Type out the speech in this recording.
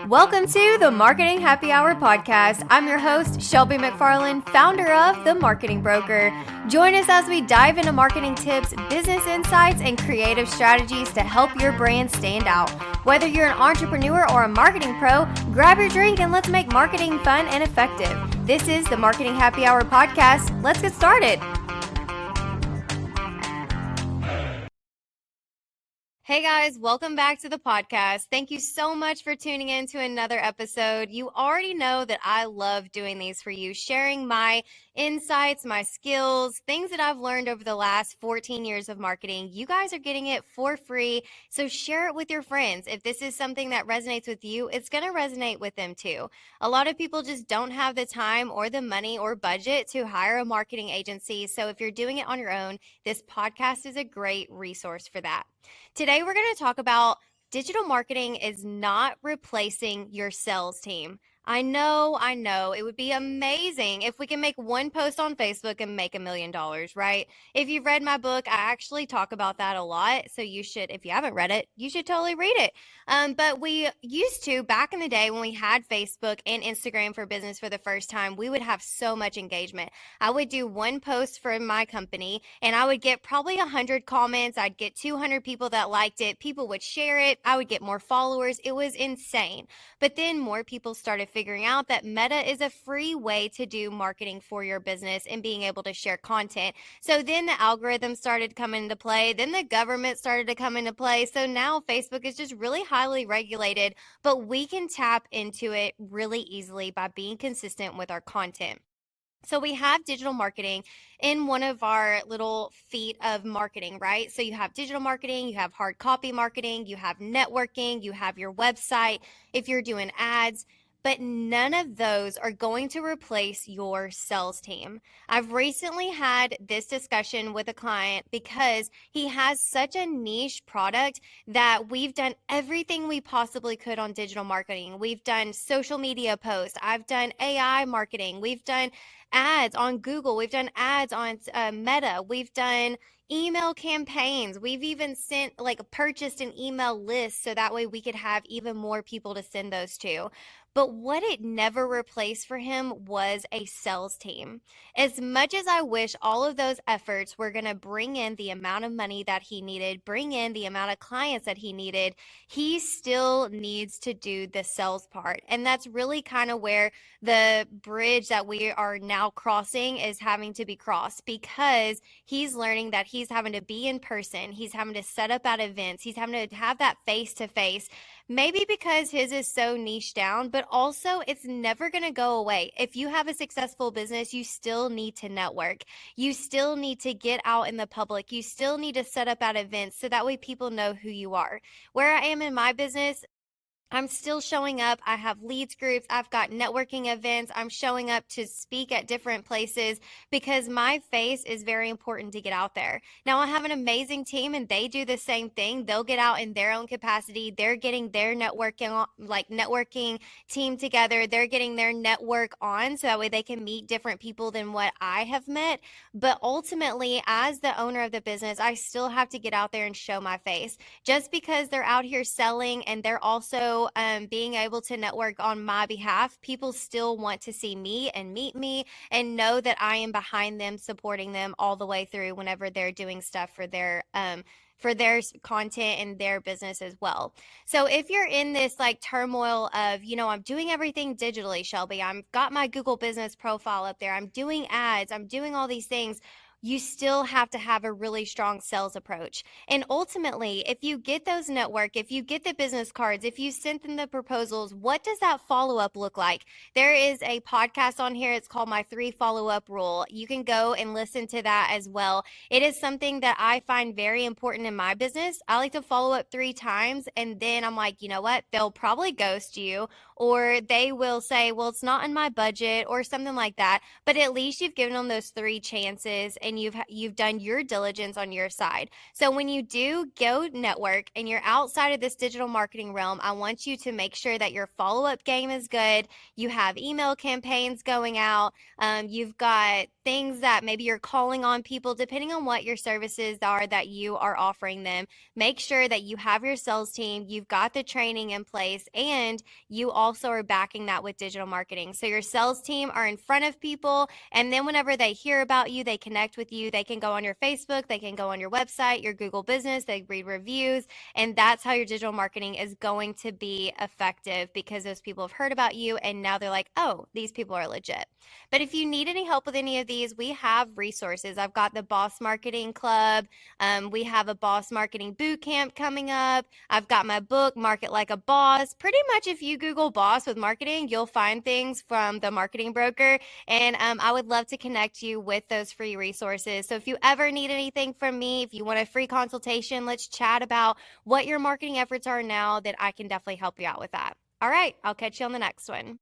Welcome to the Marketing Happy Hour podcast. I'm your host, Shelby McFarland, founder of The Marketing Broker. Join us as we dive into marketing tips, business insights, and creative strategies to help your brand stand out. Whether you're an entrepreneur or a marketing pro, grab your drink and let's make marketing fun and effective. This is the Marketing Happy Hour podcast. Let's get started. Hey guys, welcome back to the podcast. Thank you so much for tuning in to another episode. You already know that I love doing these for you, sharing my insights, my skills, things that I've learned over the last 14 years of marketing. You guys are getting it for free, so share it with your friends. If this is something that resonates with you, it's going to resonate with them too. A lot of people just don't have the time or the money or budget to hire a marketing agency, so if you're doing it on your own, this podcast is a great resource for that. Today, we're going to talk about digital marketing is not replacing your sales team. I know. It would be amazing if we can make one post on Facebook and make $1 million, right? If you've read my book, I actually talk about that a lot. So you should, if you haven't read it, you should totally read it. But we used to, back in the day when we had Facebook and Instagram for business for the first time, we would have so much engagement. I would do one post for my company and I would get probably 100 comments. I'd get 200 people that liked it. People would share it. I would get more followers. It was insane. But then more people started figuring out that Meta is a free way to do marketing for your business and being able to share content. So then the algorithm started coming into play. Then the government started to come into play. So now Facebook is just really highly regulated, but we can tap into it really easily by being consistent with our content. So we have digital marketing in one of our little feet of marketing, right? So you have digital marketing, you have hard copy marketing, you have networking, you have your website, if you're doing ads, but none of those are going to replace your sales team. I've recently had this discussion with a client because he has such a niche product that we've done everything we possibly could on digital marketing. We've done social media posts. I've done AI marketing. We've done ads on Google. We've done ads on Meta. We've done email campaigns. We've even purchased an email list so that way we could have even more people to send those to. But what it never replaced for him was a sales team. As much as I wish all of those efforts were going to bring in the amount of money that he needed, bring in the amount of clients that he needed, he still needs to do the sales part. And that's really kind of where the bridge that we are now crossing is having to be crossed, because he's learning that he's having to be in person. He's having to set up at events. He's having to have that face to face. Maybe because his is so niche down, but also it's never going to go away. If you have a successful business, you still need to network. You still need to get out in the public. You still need to set up at events so that way people know who you are. Where I am in my business, I'm still showing up. I have leads groups. I've got networking events. I'm showing up to speak at different places because my face is very important to get out there. Now, I have an amazing team and they do the same thing. They'll get out in their own capacity. They're getting their networking team together. They're getting their network on so that way they can meet different people than what I have met. But ultimately, as the owner of the business, I still have to get out there and show my face. Just because they're out here selling and they're also being able to network on my behalf, people still want to see me and meet me and know that I am behind them, supporting them all the way through whenever they're doing stuff for their content and their business as well. So if you're in this turmoil of, I'm doing everything digitally, Shelby, I've got my Google business profile up there, I'm doing ads, I'm doing all these things, you still have to have a really strong sales approach. And ultimately, if you get those if you get the business cards, if you send them the proposals, what does that follow-up look like? There is a podcast on here. It's called My 3 Follow-Up Rule. You can go and listen to that as well. It is something that I find very important in my business. I like to follow up 3 times, and then I'm like, you know what? They'll probably ghost you, or they will say, well, it's not in my budget or something like that. But at least you've given them those 3 chances and and you've done your diligence on your side. So when you do go network and you're outside of this digital marketing realm, I want you to make sure that your follow-up game is good. You have email campaigns going out. You've got things that maybe you're calling on people, depending on what your services are that you are offering them. Make sure that you have your sales team, you've got the training in place, and you also are backing that with digital marketing. So your sales team are in front of people, and then whenever they hear about you, they connect with you. They can go on your Facebook, they can go on your website, your Google business, they read reviews, and that's how your digital marketing is going to be effective because those people have heard about you and now they're like, oh, these people are legit. But if you need any help with any of these, we have resources. I've got the Boss Marketing Club. We have a Boss Marketing Boot Camp coming up. I've got my book, Market Like a Boss. Pretty much if you Google boss with marketing, you'll find things from the marketing broker. And I would love to connect you with those free resources. So if you ever need anything from me, if you want a free consultation, let's chat about what your marketing efforts are now, that I can definitely help you out with that. All right, I'll catch you on the next one.